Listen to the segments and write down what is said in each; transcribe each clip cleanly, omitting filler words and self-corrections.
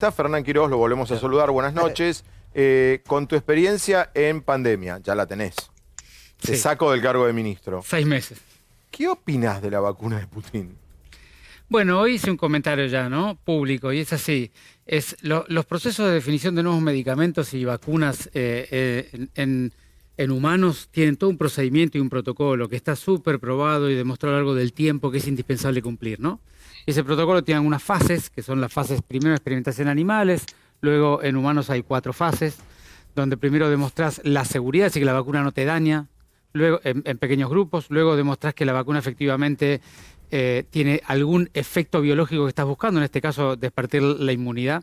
Está Fernán Quiroz, lo volvemos a saludar. Buenas noches. Con tu experiencia en pandemia, ya la tenés. Te saco del cargo de ministro. 6 meses. ¿Qué opinás de la vacuna de Putin? Bueno, hoy hice un comentario ya, ¿no? Público, y es así. Los procesos de definición de nuevos medicamentos y vacunas en humanos tienen todo un procedimiento y un protocolo que está súper probado y demostrado a lo largo del tiempo que es indispensable cumplir, ¿no? Ese protocolo tiene algunas fases, que son las fases primero de experimentación en animales, luego en humanos hay 4 fases, donde primero demostrás la seguridad, así que la vacuna no te daña, luego en pequeños grupos, luego demostrás que la vacuna efectivamente tiene algún efecto biológico que estás buscando, en este caso despertar la inmunidad,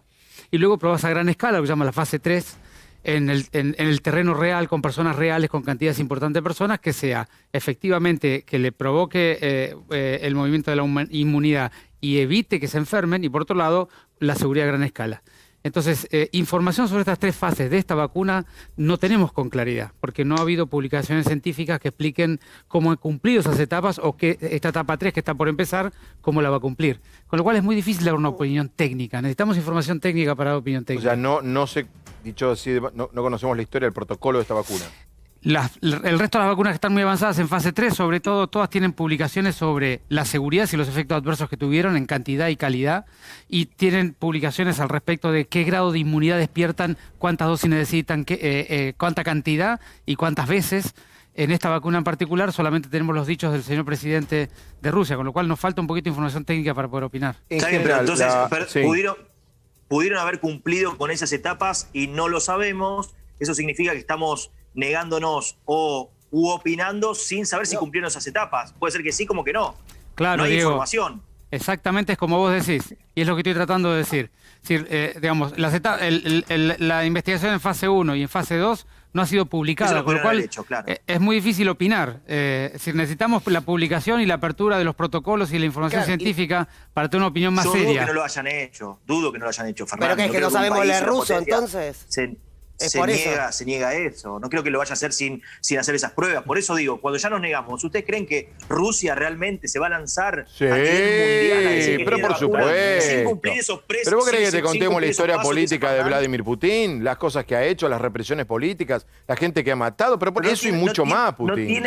y luego probás a gran escala, lo que se llama la fase 3, en el terreno real, con personas reales, con cantidades importantes de personas, que sea efectivamente que le provoque el movimiento de la inmunidad y evite que se enfermen, y por otro lado, la seguridad a gran escala. Entonces, información sobre estas 3 fases de esta vacuna no tenemos con claridad, porque no ha habido publicaciones científicas que expliquen cómo han cumplido esas etapas o que esta etapa 3 que está por empezar, cómo la va a cumplir. Con lo cual es muy difícil dar una opinión técnica. Necesitamos información técnica para dar opinión técnica. O sea, no se, dicho así, no conocemos la historia del protocolo de esta vacuna. El resto de las vacunas que están muy avanzadas en fase 3, sobre todo, todas tienen publicaciones sobre la seguridad y los efectos adversos que tuvieron en cantidad y calidad, y tienen publicaciones al respecto de qué grado de inmunidad despiertan, cuántas dosis necesitan, cuánta cantidad y cuántas veces. En esta vacuna en particular solamente tenemos los dichos del señor presidente de Rusia, con lo cual nos falta un poquito de información técnica para poder opinar. Está bien, pero entonces pudieron haber cumplido con esas etapas y no lo sabemos. Eso significa que estamos negándonos u opinando sin saber si cumplieron esas etapas. Puede ser que sí, como que no. Claro, no hay Diego, información. Exactamente, es como vos decís, y es lo que estoy tratando de decir. Es decir, digamos, la investigación en fase 1 y en fase 2 no ha sido publicada, con lo cual es muy difícil opinar. Es decir, necesitamos la publicación y la apertura de los protocolos y la información científica para tener una opinión más seria. Dudo que no lo hayan hecho, Fernando. Pero que es que no sabemos leer ruso, entonces. Se niega eso. No creo que lo vaya a hacer sin hacer esas pruebas. Por eso digo, cuando ya nos negamos, ¿ustedes creen que Rusia realmente se va a lanzar a nivel mundial a decir que pero tiene por vacuna supuesto. sin cumplir esos precios? ¿Pero vos querés que te sin contemos la cumplir historia esos pasos política que se de mandan? Vladimir Putin? Las cosas que ha hecho, las represiones políticas, la gente que ha matado, pero por eso y mucho más, Putin.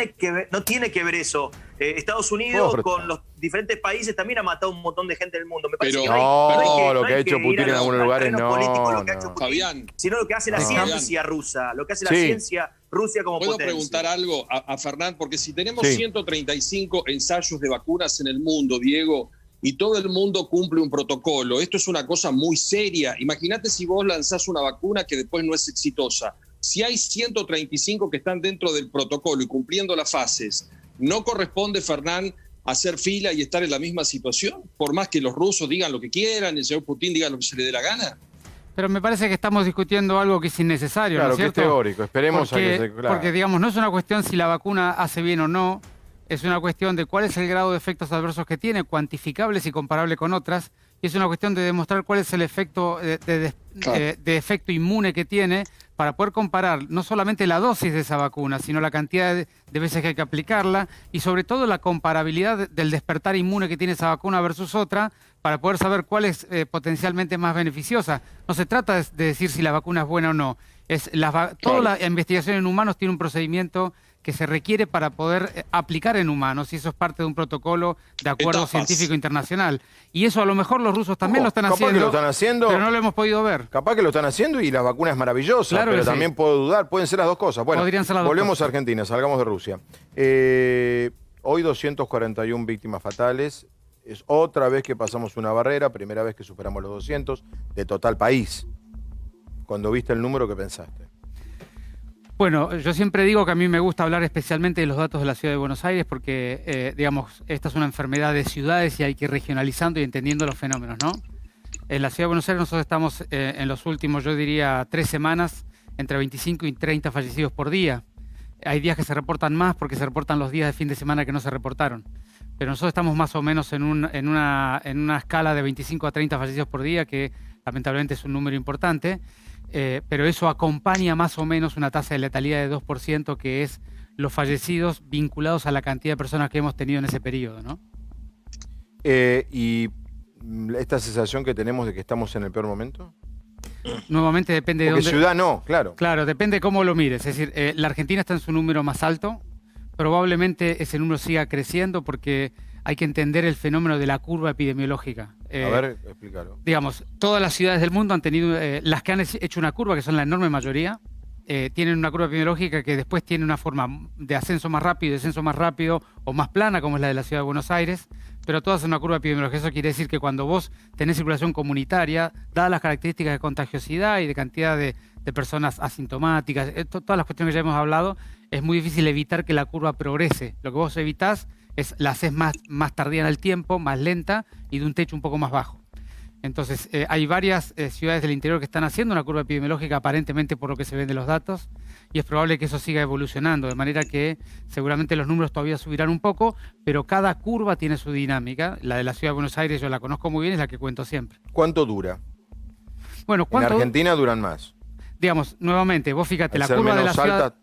No tiene que ver eso. Estados Unidos con los diferentes países también ha matado un montón de gente del mundo. Me parece que lo que ha hecho Putin en algunos lugares no. Fabián, sino lo que hace la ciencia rusa, lo que hace la ciencia Rusia como potencia. ¿Puedo preguntar algo a Fernán? Porque si tenemos 135 ensayos de vacunas en el mundo, Diego, y todo el mundo cumple un protocolo, esto es una cosa muy seria. Imagínate si vos lanzás una vacuna que después no es exitosa. Si hay 135 que están dentro del protocolo y cumpliendo las fases, ¿no corresponde, Fernán, hacer fila y estar en la misma situación? Por más que los rusos digan lo que quieran, el señor Putin diga lo que se le dé la gana. Pero me parece que estamos discutiendo algo que es innecesario, claro, ¿no es cierto? Que es teórico. Esperemos porque, digamos, no es una cuestión si la vacuna hace bien o no, es una cuestión de cuál es el grado de efectos adversos que tiene, cuantificables y comparable con otras, y es una cuestión de demostrar cuál es el efecto de efecto inmune que tiene para poder comparar no solamente la dosis de esa vacuna, sino la cantidad de veces que hay que aplicarla y sobre todo la comparabilidad del despertar inmune que tiene esa vacuna versus otra para poder saber cuál es potencialmente más beneficiosa. No se trata de decir si la vacuna es buena o no. Toda la investigación en humanos tiene un procedimiento que se requiere para poder aplicar en humanos, y eso es parte de un protocolo de acuerdo científico internacional. Y eso a lo mejor los rusos también lo están haciendo. Que lo están haciendo, pero no lo hemos podido ver. Capaz que lo están haciendo y la vacuna es maravillosa, claro, pero también puedo dudar, pueden ser las dos cosas. Bueno, volvemos a Argentina, salgamos de Rusia. Hoy 241 víctimas fatales, es otra vez que pasamos una barrera, primera vez que superamos los 200 de total país. Cuando viste el número, ¿qué pensaste? Bueno, yo siempre digo que a mí me gusta hablar especialmente de los datos de la Ciudad de Buenos Aires porque, digamos, esta es una enfermedad de ciudades y hay que ir regionalizando y entendiendo los fenómenos, ¿no? En la Ciudad de Buenos Aires nosotros estamos en los últimos, yo diría, 3 semanas, entre 25 y 30 fallecidos por día. Hay días que se reportan más porque se reportan los días de fin de semana que no se reportaron. Pero nosotros estamos más o menos en una escala de 25 a 30 fallecidos por día, que lamentablemente es un número importante. Pero eso acompaña más o menos una tasa de letalidad de 2%, que es los fallecidos vinculados a la cantidad de personas que hemos tenido en ese periodo, ¿no? ¿Y esta sensación que tenemos de que estamos en el peor momento? nuevamente depende de Porque dónde... ciudad no, claro. Claro, depende de cómo lo mires. Es decir, la Argentina está en su número más alto. Probablemente ese número siga creciendo porque hay que entender el fenómeno de la curva epidemiológica. A ver, explícalo. Digamos, todas las ciudades del mundo han tenido, las que han hecho una curva, que son la enorme mayoría, tienen una curva epidemiológica que después tiene una forma de ascenso más rápido, descenso más rápido o más plana, como es la de la ciudad de Buenos Aires, pero todas son una curva epidemiológica. Eso quiere decir que cuando vos tenés circulación comunitaria, dadas las características de contagiosidad y de cantidad de personas asintomáticas, todas las cuestiones que ya hemos hablado, es muy difícil evitar que la curva progrese. Lo que vos evitás es la haces más tardía en el tiempo, más lenta y de un techo un poco más bajo. Entonces, hay varias ciudades del interior que están haciendo una curva epidemiológica aparentemente por lo que se ven de los datos y es probable que eso siga evolucionando, de manera que seguramente los números todavía subirán un poco, pero cada curva tiene su dinámica. La de la ciudad de Buenos Aires yo la conozco muy bien, es la que cuento siempre. ¿Cuánto dura? Bueno, En Argentina duran más. Digamos, nuevamente, vos fíjate, la curva de la ciudad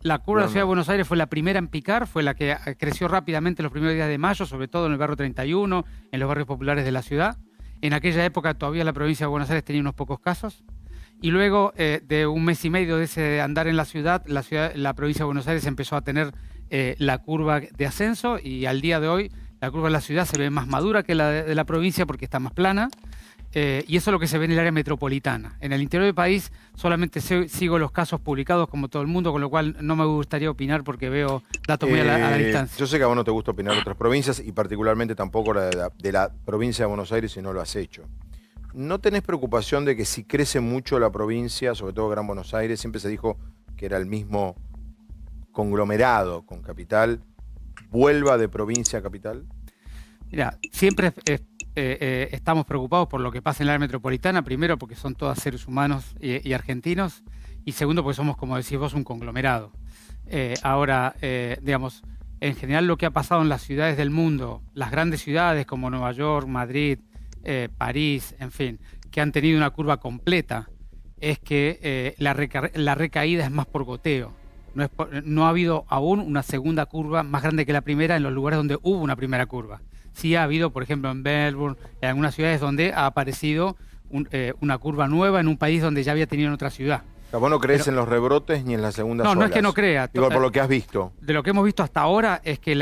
de Buenos Aires fue la primera en picar, fue la que creció rápidamente los primeros días de mayo, sobre todo en el barrio 31, en los barrios populares de la ciudad. En aquella época todavía la provincia de Buenos Aires tenía unos pocos casos. Y luego de un mes y medio de ese andar en la provincia de Buenos Aires empezó a tener la curva de ascenso y al día de hoy la curva de la ciudad se ve más madura que la de la provincia porque está más plana. Y eso es lo que se ve en el área metropolitana. En el interior del país solamente sigo los casos publicados como todo el mundo, con lo cual no me gustaría opinar porque veo datos muy a la distancia. Yo sé que a vos no te gusta opinar de otras provincias y particularmente tampoco de la provincia de Buenos Aires si no lo has hecho. ¿No tenés preocupación de que si crece mucho la provincia, sobre todo Gran Buenos Aires, siempre se dijo que era el mismo conglomerado con capital, vuelva de provincia a capital? Mira, siempre estamos preocupados por lo que pasa en la área metropolitana, primero porque son todos seres humanos y argentinos, y segundo porque somos, como decís vos, un conglomerado. Ahora, digamos, en general lo que ha pasado en las ciudades del mundo, las grandes ciudades como Nueva York, Madrid, París, en fin, que han tenido una curva completa, es que la recaída es más por goteo. No ha habido aún una segunda curva más grande que la primera en los lugares donde hubo una primera curva. Sí ha habido, por ejemplo, en Melbourne, en algunas ciudades donde ha aparecido una curva nueva en un país donde ya había tenido en otra ciudad. ¿Vos no crees en los rebrotes ni en las segundas olas? No es que no crea. Igual por lo que has visto. De lo que hemos visto hasta ahora es que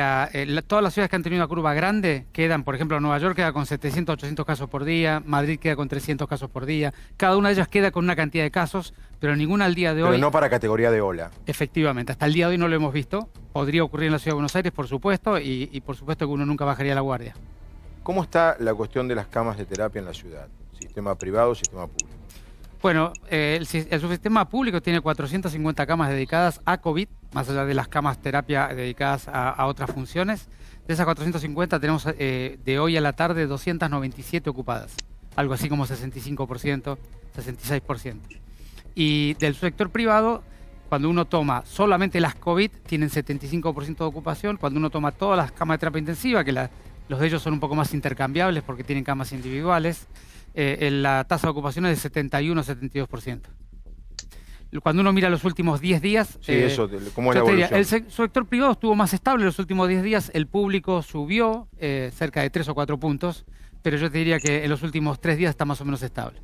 todas las ciudades que han tenido una curva grande quedan, por ejemplo, Nueva York queda con 700, 800 casos por día, Madrid queda con 300 casos por día. Cada una de ellas queda con una cantidad de casos, pero ninguna al día de hoy... Pero no para categoría de ola. Efectivamente, hasta el día de hoy no lo hemos visto. Podría ocurrir en la ciudad de Buenos Aires, por supuesto, y por supuesto que uno nunca bajaría la guardia. ¿Cómo está la cuestión de las camas de terapia en la ciudad? ¿Sistema privado, sistema público? Bueno, el subsistema público tiene 450 camas dedicadas a COVID, más allá de las camas terapia dedicadas a otras funciones. De esas 450 tenemos de hoy a la tarde 297 ocupadas, algo así como 65%, 66%. Y del sector privado, cuando uno toma solamente las COVID, tienen 75% de ocupación. Cuando uno toma todas las camas de terapia intensiva, que los de ellos son un poco más intercambiables porque tienen camas individuales, la tasa de ocupación es de 71-72%. Cuando uno mira los últimos 10 días... Sí, ¿cómo es la evolución? El sector privado estuvo más estable los últimos 10 días, el público subió cerca de 3 o 4 puntos, pero yo te diría que en los últimos 3 días está más o menos estable.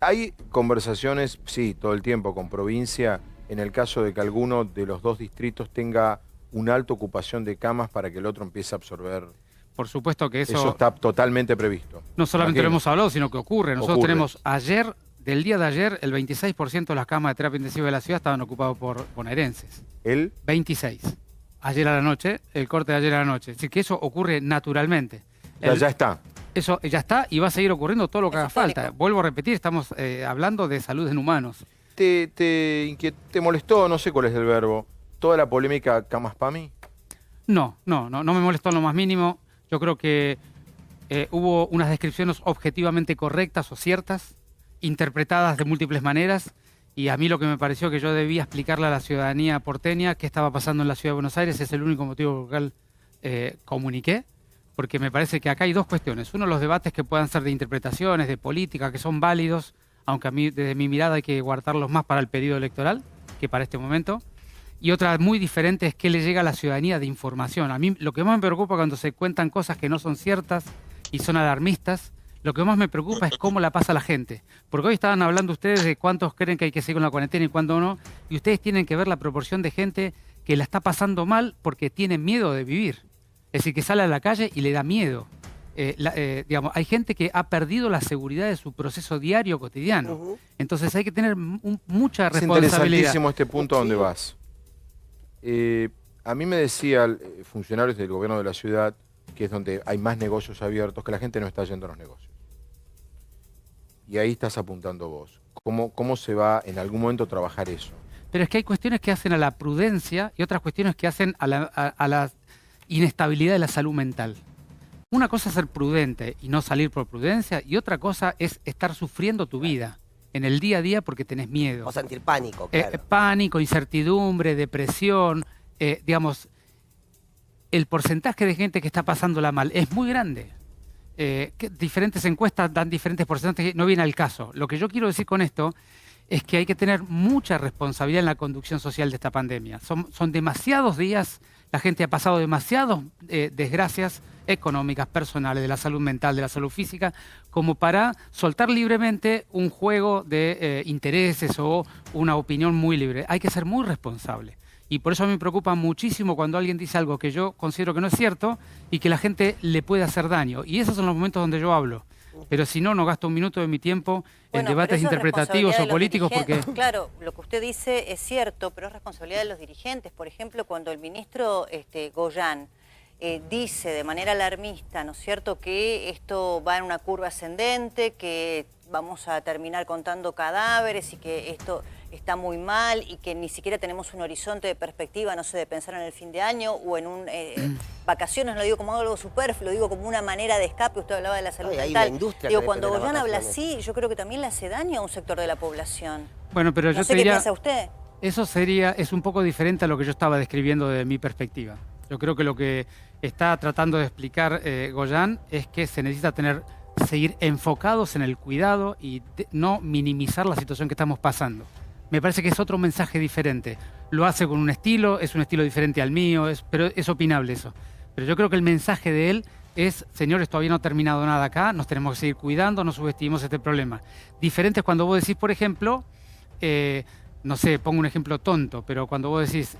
Hay conversaciones, sí, todo el tiempo con provincia, en el caso de que alguno de los dos distritos tenga una alta ocupación de camas para que el otro empiece a absorber... Por supuesto que eso está totalmente previsto. No solamente lo hemos hablado, sino que ocurre. Nosotros tenemos del día de ayer, el 26% de las camas de terapia intensiva de la ciudad estaban ocupadas por bonaerenses. ¿El? 26. Ayer a la noche, el corte de ayer a la noche. Es decir, que eso ocurre naturalmente. Ya está. Eso ya está y va a seguir ocurriendo todo lo que haga falta. Vuelvo a repetir, estamos hablando de salud en humanos. ¿Te molestó, no sé cuál es el verbo, toda la polémica camas PAMI? No me molestó en lo más mínimo. Yo creo que hubo unas descripciones objetivamente correctas o ciertas, interpretadas de múltiples maneras, y a mí lo que me pareció que yo debía explicarle a la ciudadanía porteña qué estaba pasando en la ciudad de Buenos Aires es el único motivo por el cual comuniqué, porque me parece que acá hay dos cuestiones. Uno, los debates que puedan ser de interpretaciones, de política, que son válidos, aunque a mí desde mi mirada hay que guardarlos más para el periodo electoral que para este momento. Y otra muy diferente es qué le llega a la ciudadanía de información. A mí lo que más me preocupa cuando se cuentan cosas que no son ciertas y son alarmistas, Lo que más me preocupa es cómo la pasa la gente. Porque hoy estaban hablando ustedes de cuántos creen que hay que seguir con la cuarentena y cuántos no. Y ustedes tienen que ver la proporción de gente que la está pasando mal porque tiene miedo de vivir. Es decir, que sale a la calle y le da miedo. Digamos, hay gente que ha perdido la seguridad de su proceso diario, cotidiano. Entonces hay que tener mucha responsabilidad. Es interesantísimo este punto a donde vas. A mí me decía funcionarios del gobierno de la ciudad, que es donde hay más negocios abiertos, que la gente no está yendo a los negocios. Y ahí estás apuntando vos. ¿Cómo se va en algún momento a trabajar eso? Pero es que hay cuestiones que hacen a la prudencia y otras cuestiones que hacen a la inestabilidad de la salud mental. Una cosa es ser prudente y no salir por prudencia, y otra cosa es estar sufriendo tu vida en el día a día porque tenés miedo. O sentir pánico, claro. Pánico, incertidumbre, depresión, digamos, el porcentaje de gente que está pasándola mal es muy grande. Diferentes encuestas dan diferentes porcentajes, no viene al caso. Lo que yo quiero decir con esto es que hay que tener mucha responsabilidad en la conducción social de esta pandemia. Son demasiados días, la gente ha pasado demasiadas desgracias económicas, personales, de la salud mental, de la salud física, como para soltar libremente un juego de intereses o una opinión muy libre. Hay que ser muy responsable. Y por eso a mí me preocupa muchísimo cuando alguien dice algo que yo considero que no es cierto y que la gente le puede hacer daño. Y esos son los momentos donde yo hablo. Pero si no, no gasto un minuto de mi tiempo en debates interpretativos o políticos porque... Claro, lo que usted dice es cierto, pero es responsabilidad de los dirigentes. Por ejemplo, cuando el ministro Goyán dice de manera alarmista, ¿no es cierto?, que esto va en una curva ascendente, que vamos a terminar contando cadáveres y que esto está muy mal y que ni siquiera tenemos un horizonte de perspectiva, no sé, de pensar en el fin de año o en vacaciones, no lo digo como algo superfluo, lo digo como una manera de escape. Usted hablaba de la salud mental. Digo, cuando Goyán habla así, yo creo que también le hace daño a un sector de la población. Bueno, pero yo no sé qué piensa usted. Eso es un poco diferente a lo que yo estaba describiendo de mi perspectiva. Yo creo que lo que está tratando de explicar Goyán es que se necesita seguir enfocados en el cuidado y no minimizar la situación que estamos pasando. Me parece que es otro mensaje diferente. Lo hace con un estilo, es un estilo diferente al mío, pero es opinable eso. Pero yo creo que el mensaje de él es, señores, todavía no ha terminado nada acá, nos tenemos que seguir cuidando, no subestimemos este problema. Diferente es cuando vos decís, por ejemplo, no sé, pongo un ejemplo tonto, pero cuando vos decís...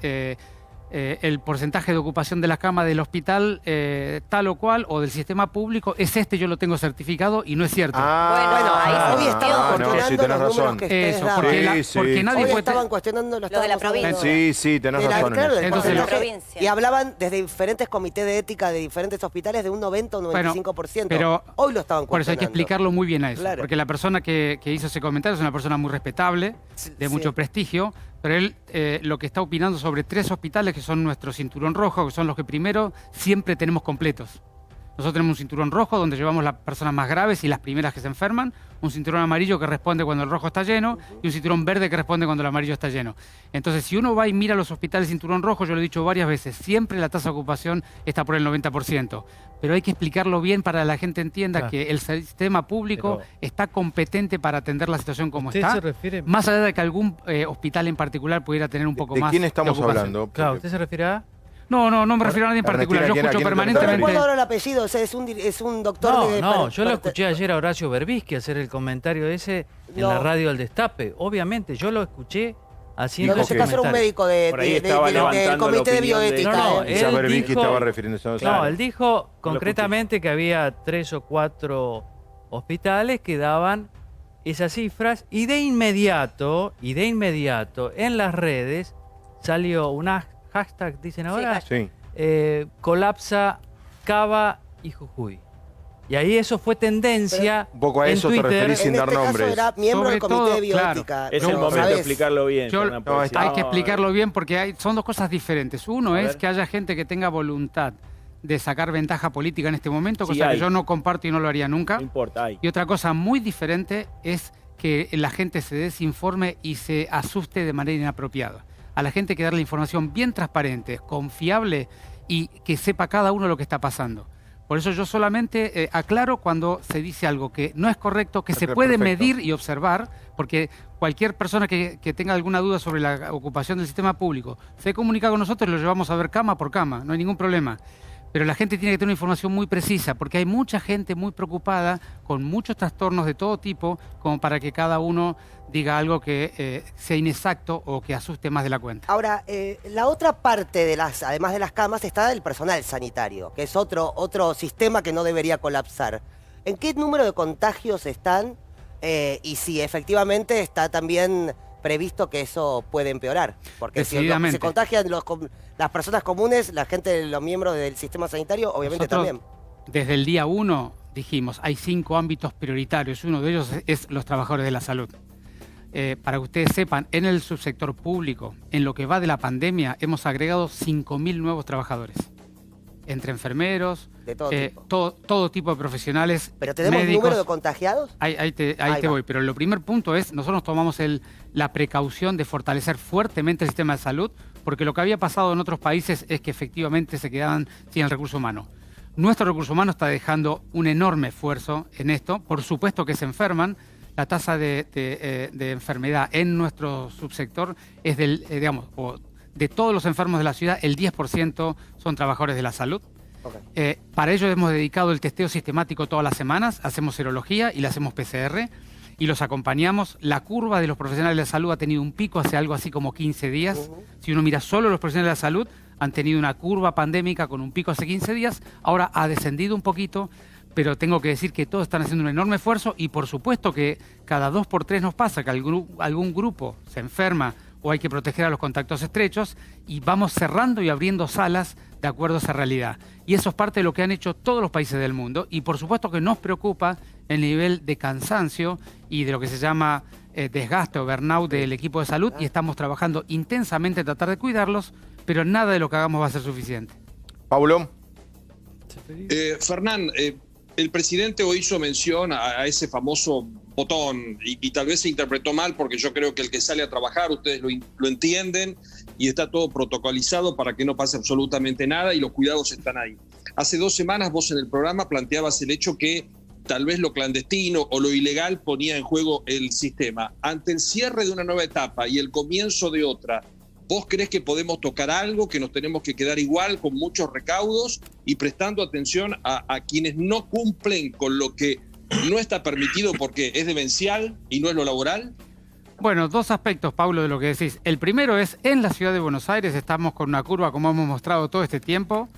el porcentaje de ocupación de la cama del hospital tal o cual o del sistema público es yo lo tengo certificado y no es cierto. Bueno, hoy estaban cuestionando los números que ustedes daban. Porque nadie hoy estaban cuestionando lo de la provincia. Sí, tenés razón. Claro, entonces, de la provincia. Y hablaban desde diferentes comités de ética de diferentes hospitales de un 90 o 95%. Pero hoy lo estaban cuestionando. Por eso hay que explicarlo muy bien a eso. Claro. Porque la persona que hizo ese comentario es una persona muy respetable, de mucho prestigio, pero él lo que está opinando sobre 3 hospitales que son nuestro cinturón rojo, que son los que primero siempre tenemos completos. Nosotros tenemos un cinturón rojo donde llevamos las personas más graves y las primeras que se enferman, un cinturón amarillo que responde cuando el rojo está lleno y un cinturón verde que responde cuando el amarillo está lleno. Entonces, si uno va y mira los hospitales cinturón rojo, yo lo he dicho varias veces, siempre la tasa de ocupación está por el 90%. Pero hay que explicarlo bien para que la gente entienda que el sistema público está competente para atender la situación como está, se refiere... más allá de que algún hospital en particular pudiera tener un poco más ¿De quién estamos hablando? Claro, ¿usted se refiere a...? No me refiero a nadie en particular. Yo escucho permanentemente... No recuerdo ahora el apellido, o sea, es un doctor de... No, yo lo escuché ayer a Horacio Berbisky hacer el comentario ese en la radio del Destape. Obviamente, yo lo escuché haciendo ese comentario. Era un médico del comité de bioética. Quizás Berbisky estaba refiriéndose a eso. No, él dijo concretamente que había 3 o 4 hospitales que daban esas cifras y de inmediato en las redes salió una hashtag, dicen ahora, colapsa Cava y Jujuy. Y ahí eso fue tendencia. Un poco a eso Twitter. te referís sin dar nombres. Era miembro del comité de bioética. Es el momento de explicarlo bien. Hay que explicarlo bien porque son 2 cosas diferentes. Uno es que haya gente que tenga voluntad de sacar ventaja política en este momento, cosa que yo no comparto y no lo haría nunca. No importa, Y otra cosa muy diferente es que la gente se desinforme y se asuste de manera inapropiada. A la gente hay que darle información bien transparente, confiable y que sepa cada uno lo que está pasando. Por eso yo solamente aclaro cuando se dice algo que no es correcto, que se puede medir y observar, porque cualquier persona que tenga alguna duda sobre la ocupación del sistema público se comunica con nosotros y lo llevamos a ver cama por cama, no hay ningún problema. Pero la gente tiene que tener una información muy precisa, porque hay mucha gente muy preocupada, con muchos trastornos de todo tipo, como para que cada uno diga algo que sea inexacto o que asuste más de la cuenta. Ahora, la otra parte, además de las camas, está el personal sanitario, que es otro sistema que no debería colapsar. ¿En qué número de contagios están? Y si efectivamente está también previsto que eso puede empeorar. Porque si se contagian las personas comunes, la gente, los miembros del sistema sanitario, obviamente también. Desde el día 1 dijimos, hay 5 ámbitos prioritarios. Uno de ellos es los trabajadores de la salud. Para que ustedes sepan, en el subsector público, en lo que va de la pandemia, hemos agregado 5.000 nuevos trabajadores. Entre enfermeros, de todo tipo. Todo tipo de profesionales. ¿Pero tenemos médicos. ¿Número de contagiados? Ahí te voy. Pero el primer punto es, nosotros tomamos la precaución de fortalecer fuertemente el sistema de salud, porque lo que había pasado en otros países es que efectivamente se quedaban sin el recurso humano. Nuestro recurso humano está dejando un enorme esfuerzo en esto. Por supuesto que se enferman. La tasa de enfermedad en nuestro subsector es de todos los enfermos de la ciudad, el 10% son trabajadores de la salud. Okay. Para ello hemos dedicado el testeo sistemático todas las semanas, hacemos serología y le hacemos PCR y los acompañamos. La curva de los profesionales de la salud ha tenido un pico hace algo así como 15 días. Si uno mira solo los profesionales de la salud, han tenido una curva pandémica con un pico hace 15 días, ahora ha descendido un poquito, pero tengo que decir que todos están haciendo un enorme esfuerzo y por supuesto que cada 2 por 3 nos pasa que algún grupo se enferma o hay que proteger a los contactos estrechos y vamos cerrando y abriendo salas de acuerdo a esa realidad. Y eso es parte de lo que han hecho todos los países del mundo y por supuesto que nos preocupa el nivel de cansancio y de lo que se llama desgaste o burnout del equipo de salud y estamos trabajando intensamente en tratar de cuidarlos, pero nada de lo que hagamos va a ser suficiente. Paulo. Fernán, el presidente hoy hizo mención a ese famoso botón y tal vez se interpretó mal porque yo creo que el que sale a trabajar, ustedes lo entienden y está todo protocolizado para que no pase absolutamente nada y los cuidados están ahí. Hace 2 semanas vos en el programa planteabas el hecho que tal vez lo clandestino o lo ilegal ponía en juego el sistema. Ante el cierre de una nueva etapa y el comienzo de otra, ¿vos crees que podemos tocar algo, que nos tenemos que quedar igual con muchos recaudos y prestando atención a quienes no cumplen con lo que no está permitido porque es demencial y no es lo laboral? Bueno, 2 aspectos, Pablo, de lo que decís. El primero es, en la ciudad de Buenos Aires estamos con una curva, como hemos mostrado todo este tiempo,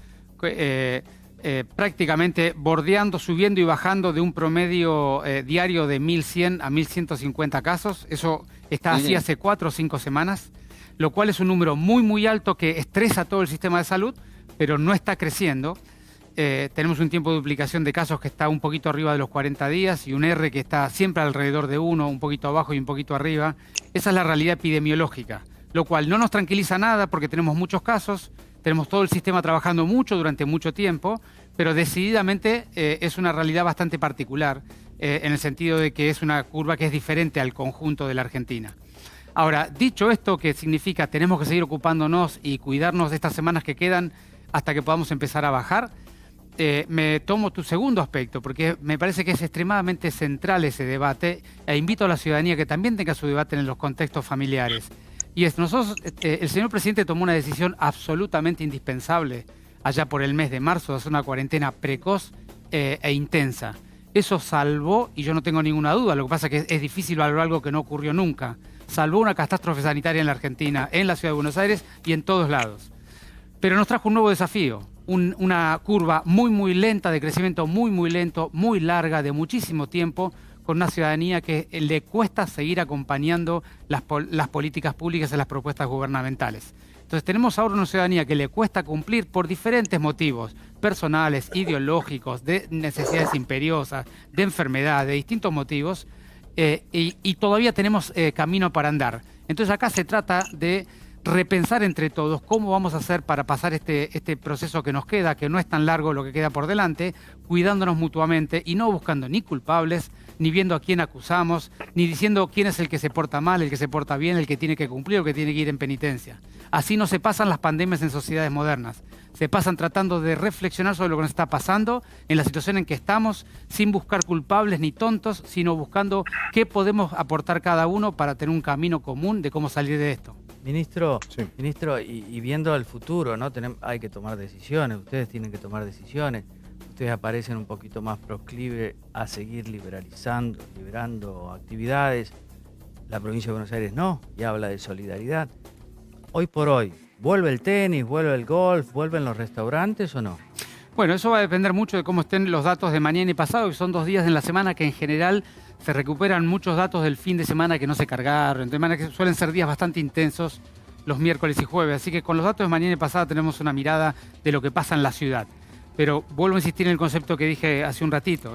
prácticamente bordeando, subiendo y bajando de un promedio diario de 1.100 a 1.150 casos. Eso está así hace 4 o 5 semanas, lo cual es un número muy, muy alto que estresa todo el sistema de salud, pero no está creciendo. Tenemos un tiempo de duplicación de casos que está un poquito arriba de los 40 días y un R que está siempre alrededor de 1, un poquito abajo y un poquito arriba. Esa es la realidad epidemiológica, lo cual no nos tranquiliza nada porque tenemos muchos casos, tenemos todo el sistema trabajando mucho durante mucho tiempo, pero decididamente es una realidad bastante particular en el sentido de que es una curva que es diferente al conjunto de la Argentina. Ahora, dicho esto, que significa tenemos que seguir ocupándonos y cuidarnos de estas semanas que quedan hasta que podamos empezar a bajar, me tomo tu segundo aspecto, porque me parece que es extremadamente central ese debate e invito a la ciudadanía que también tenga su debate en los contextos familiares. Y el señor presidente tomó una decisión absolutamente indispensable allá por el mes de marzo de hacer una cuarentena precoz e intensa. Eso salvó, y yo no tengo ninguna duda, lo que pasa es que es difícil valorar algo que no ocurrió nunca, salvó una catástrofe sanitaria en la Argentina, en la ciudad de Buenos Aires y en todos lados. Pero nos trajo un nuevo desafío, una curva muy, muy lenta, de crecimiento muy, muy lento, muy larga, de muchísimo tiempo, con una ciudadanía que le cuesta seguir acompañando las políticas públicas y las propuestas gubernamentales. Entonces tenemos ahora una ciudadanía que le cuesta cumplir por diferentes motivos, personales, ideológicos, de necesidades imperiosas, de enfermedad, de distintos motivos, y todavía tenemos camino para andar. Entonces acá se trata de repensar entre todos cómo vamos a hacer para pasar este proceso que nos queda, que no es tan largo lo que queda por delante, cuidándonos mutuamente y no buscando ni culpables, ni viendo a quién acusamos, ni diciendo quién es el que se porta mal, el que se porta bien, el que tiene que cumplir o el que tiene que ir en penitencia. Así no se pasan las pandemias en sociedades modernas. Se pasan tratando de reflexionar sobre lo que nos está pasando, en la situación en que estamos, sin buscar culpables ni tontos, sino buscando qué podemos aportar cada uno para tener un camino común de cómo salir de esto. Ministro, Sí. ministro, y viendo al futuro, ¿no? Hay que tomar decisiones, ustedes tienen que tomar decisiones. Ustedes aparecen un poquito más proclive a seguir liberando actividades. La provincia de Buenos Aires no, y habla de solidaridad. Hoy por hoy, ¿vuelve el tenis, vuelve el golf, vuelven los restaurantes o no? Bueno, eso va a depender mucho de cómo estén los datos de mañana y pasado, que son 2 días en la semana que en general se recuperan muchos datos del fin de semana que no se cargaron, de manera que suelen ser días bastante intensos los miércoles y jueves. Así que con los datos de mañana y pasado tenemos una mirada de lo que pasa en la ciudad. Pero vuelvo a insistir en el concepto que dije hace un ratito,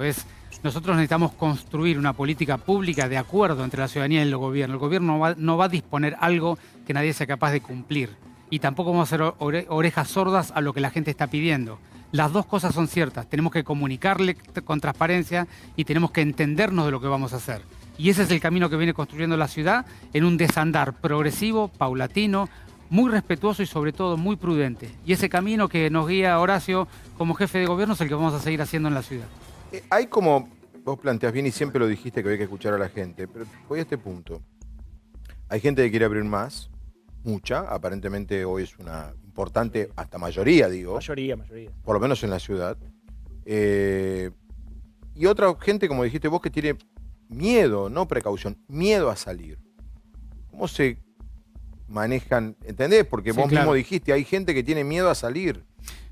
nosotros necesitamos construir una política pública de acuerdo entre la ciudadanía y el gobierno. El gobierno no va a disponer algo que nadie sea capaz de cumplir. Y tampoco vamos a hacer orejas sordas a lo que la gente está pidiendo. Las dos cosas son ciertas. Tenemos que comunicarle con transparencia y tenemos que entendernos de lo que vamos a hacer. Y ese es el camino que viene construyendo la ciudad en un desandar progresivo, paulatino, muy respetuoso y sobre todo muy prudente. Y ese camino que nos guía Horacio como jefe de gobierno es el que vamos a seguir haciendo en la ciudad. Hay como, vos planteás bien y siempre lo dijiste que había que escuchar a la gente, pero voy a este punto. Hay gente que quiere abrir más, mucha, aparentemente hoy es una importante, hasta mayoría, digo. Mayoría. Por lo menos en la ciudad. Y otra gente, como dijiste vos, que tiene miedo, no precaución, miedo a salir. ¿Cómo se manejan? ¿Entendés? Porque Sí, vos claro. mismo dijiste, hay gente que tiene miedo a salir.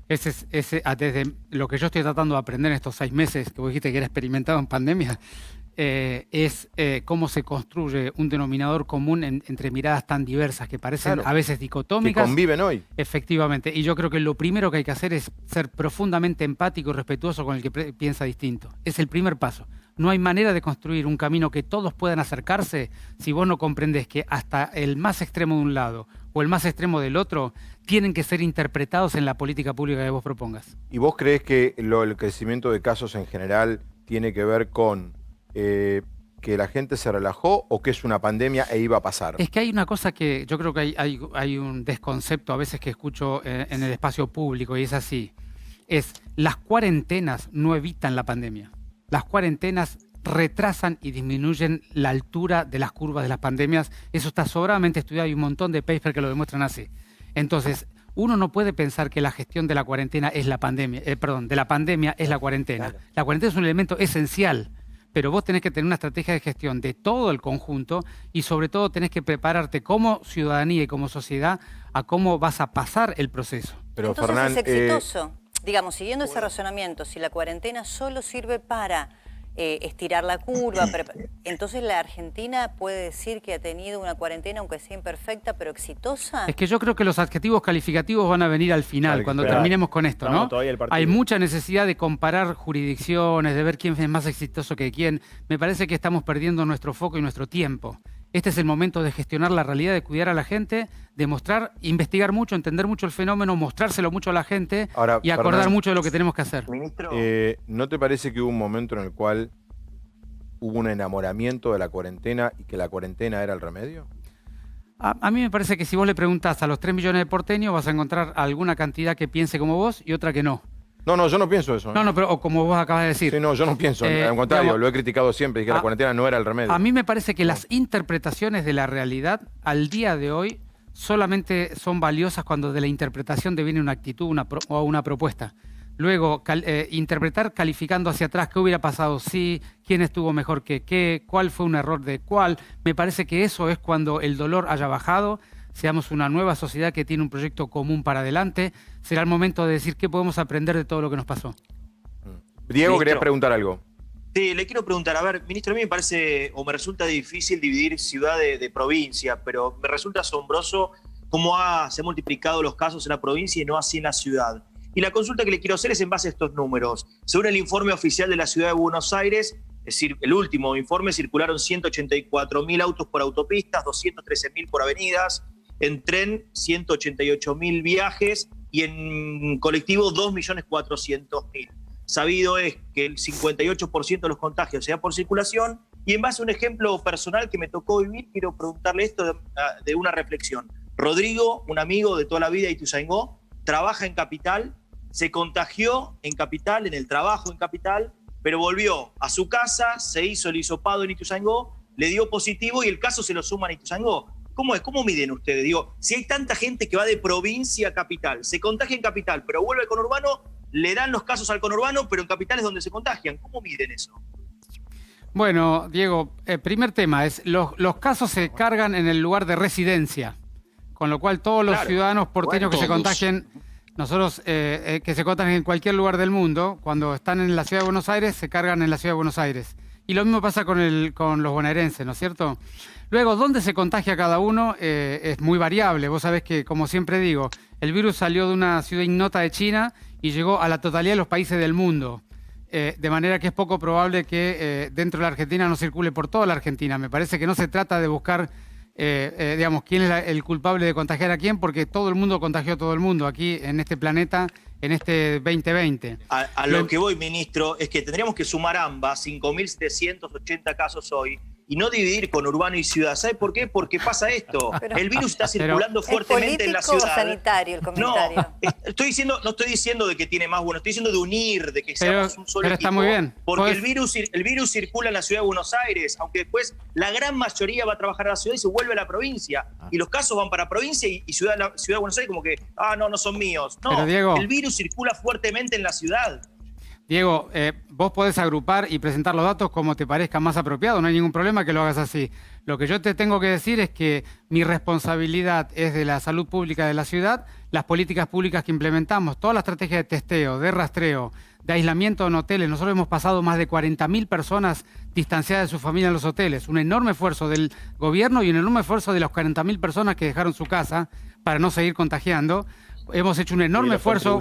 Desde lo que yo estoy tratando de aprender en estos 6 meses, que vos dijiste que era experimentado en pandemia, cómo se construye un denominador común entre miradas tan diversas que parecen Claro. a veces Que dicotómicas. conviven hoy. Efectivamente, y yo creo que lo primero que hay que hacer es ser profundamente empático y respetuoso con el que piensa distinto. Es el primer paso. No hay manera de construir un camino que todos puedan acercarse si vos no comprendés que hasta el más extremo de un lado o el más extremo del otro tienen que ser interpretados en la política pública que vos propongas. ¿Y vos crees que el crecimiento de casos en general tiene que ver con que la gente se relajó o que es una pandemia e iba a pasar? Es que hay una cosa que yo creo que hay un desconcepto a veces que escucho en el espacio público y es así. Las cuarentenas no evitan la pandemia. Las cuarentenas retrasan y disminuyen la altura de las curvas de las pandemias. Eso está sobradamente estudiado, hay un montón de papers que lo demuestran así. Entonces, uno no puede pensar que la gestión de la cuarentena es la pandemia, de la pandemia es la cuarentena. Claro. La cuarentena es un elemento esencial, pero vos tenés que tener una estrategia de gestión de todo el conjunto y sobre todo tenés que prepararte como ciudadanía y como sociedad a cómo vas a pasar el proceso. Pero Entonces Fernán, es exitoso. Digamos, siguiendo ese razonamiento, si la cuarentena solo sirve para estirar la curva, entonces la Argentina puede decir que ha tenido una cuarentena, aunque sea imperfecta, pero exitosa. Es que yo creo que los adjetivos calificativos van a venir al final, Hay que cuando esperar. terminemos con esto, Estamos ¿no? todavía el partido. Hay mucha necesidad de comparar jurisdicciones, de ver quién es más exitoso que quién. Me parece que estamos perdiendo nuestro foco y nuestro tiempo. Este es el momento de gestionar la realidad, de cuidar a la gente, de mostrar, investigar mucho, entender mucho el fenómeno, mostrárselo mucho a la gente Ahora, y acordar Fernán, mucho de lo que tenemos que hacer. Ministro, ¿no te parece que hubo un momento en el cual hubo un enamoramiento de la cuarentena y que la cuarentena era el remedio? A mí me parece que si vos le preguntás a los 3 millones de porteños vas a encontrar alguna cantidad que piense como vos y otra que no. No, yo no pienso eso. ¿eh? No, pero o como vos acabas de decir. Sí, no, yo no pienso. Al contrario, digamos, lo he criticado siempre. Dije que la cuarentena no era el remedio. A mí me parece que las interpretaciones de la realidad al día de hoy solamente son valiosas cuando de la interpretación deviene una actitud o una propuesta. Luego, interpretar calificando hacia atrás qué hubiera pasado si, quién estuvo mejor que qué, cuál fue un error de cuál. Me parece que eso es cuando el dolor haya bajado, seamos una nueva sociedad que tiene un proyecto común para adelante. Será el momento de decir qué podemos aprender de todo lo que nos pasó. Diego, Ministro. querías preguntar algo. sí, le quiero preguntar, a ver, ministro, a mí me parece o me resulta difícil dividir ciudad de provincia, pero me resulta asombroso cómo se han multiplicado los casos en la provincia y no así en la ciudad. Y la consulta que le quiero hacer es en base a estos números. Según el informe oficial de la Ciudad de Buenos Aires, es decir, el último informe, circularon 184.000 autos por autopistas, 213.000 por avenidas, en tren 188.000 viajes y en colectivo 2.400.000. Sabido es que el 58% de los contagios se da por circulación y en base a un ejemplo personal que me tocó vivir, quiero preguntarle esto de una reflexión. Rodrigo, un amigo de toda la vida de Ituzaingó, trabaja en Capital, se contagió en Capital, en el trabajo en Capital, pero volvió a su casa, se hizo el hisopado en Ituzaingó, le dio positivo y el caso se lo suman a Ituzaingó. ¿Cómo es? ¿Cómo miden ustedes? Digo, si hay tanta gente que va de provincia a capital, se contagia en capital, pero vuelve al conurbano, le dan los casos al conurbano, pero en capital es donde se contagian. ¿Cómo miden eso? Bueno, Diego, primer tema es, los casos se cargan en el lugar de residencia, con lo cual todos los ciudadanos porteños que se contagien, nosotros que se contagien en cualquier lugar del mundo, cuando están en la Ciudad de Buenos Aires, se cargan en la Ciudad de Buenos Aires. Y lo mismo pasa con los bonaerenses, ¿no es cierto? Luego, ¿dónde se contagia cada uno? Es muy variable. Vos sabés que, como siempre digo, el virus salió de una ciudad ignota de China y llegó a la totalidad de los países del mundo. De manera que es poco probable que dentro de la Argentina no circule por toda la Argentina. Me parece que no se trata de buscar, digamos, quién es el culpable de contagiar a quién, porque todo el mundo contagió a todo el mundo aquí en este planeta, en este 2020. A lo que voy, ministro, es que tendríamos que sumar ambas, 5.780 casos hoy, y no dividir con urbano y ciudad. ¿Sabe por qué? Porque pasa esto. El virus está circulando fuertemente en la ciudad. ¿Es sanitario el comentario? No, no estoy diciendo de que tiene más bueno, estoy diciendo de unir, de que seamos un solo equipo. Pero está muy bien. Porque el virus circula en la ciudad de Buenos Aires, aunque después la gran mayoría va a trabajar a la ciudad y se vuelve a la provincia. Y los casos van para provincia y ciudad de Buenos Aires como que, no son míos. No, pero, Diego, el virus circula fuertemente en la ciudad. Diego, vos podés agrupar y presentar los datos como te parezca más apropiado, no hay ningún problema que lo hagas así. Lo que yo te tengo que decir es que mi responsabilidad es de la salud pública de la ciudad, las políticas públicas que implementamos, toda la estrategia de testeo, de rastreo, de aislamiento en hoteles. Nosotros hemos pasado más de 40.000 personas distanciadas de su familia en los hoteles. Un enorme esfuerzo del gobierno y un enorme esfuerzo de las 40.000 personas que dejaron su casa para no seguir contagiando. Hemos hecho un enorme esfuerzo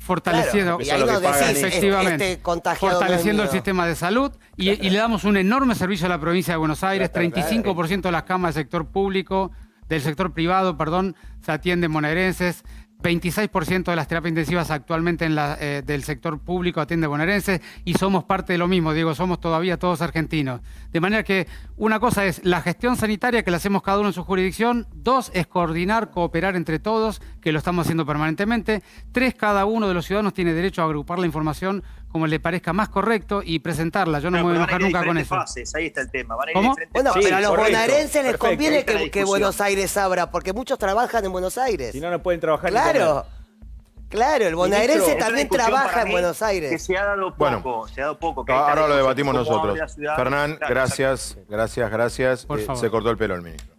fortaleciendo, efectivamente, fortaleciendo el sistema de salud y le damos un enorme servicio a la provincia de Buenos Aires. 35% de las camas del sector público, del sector privado, se atienden bonaerenses. 26% de las terapias intensivas actualmente del sector público atiende bonaerenses y somos parte de lo mismo, Diego, somos todavía todos argentinos. De manera que una cosa es la gestión sanitaria que la hacemos cada uno en su jurisdicción, 2 es coordinar, cooperar entre todos, que lo estamos haciendo permanentemente, 3 cada uno de los ciudadanos tiene derecho a agrupar la información como le parezca más correcto y presentarla. Yo no me voy a enojar nunca con eso. Fases, ahí está el tema. ¿Cómo? Bueno, pero a los bonaerenses les conviene que Buenos Aires abra, porque muchos trabajan en Buenos Aires. Si no, no pueden trabajar. Claro, el bonaerense también trabaja en Buenos Aires. Que se ha dado poco, Ahora lo debatimos nosotros. Fernán, gracias. Por favor. Se cortó el pelo el ministro.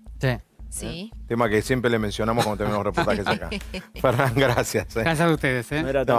Sí. Tema que siempre le mencionamos cuando tenemos reportajes acá. Fernán, gracias. Gracias a ustedes. No era tan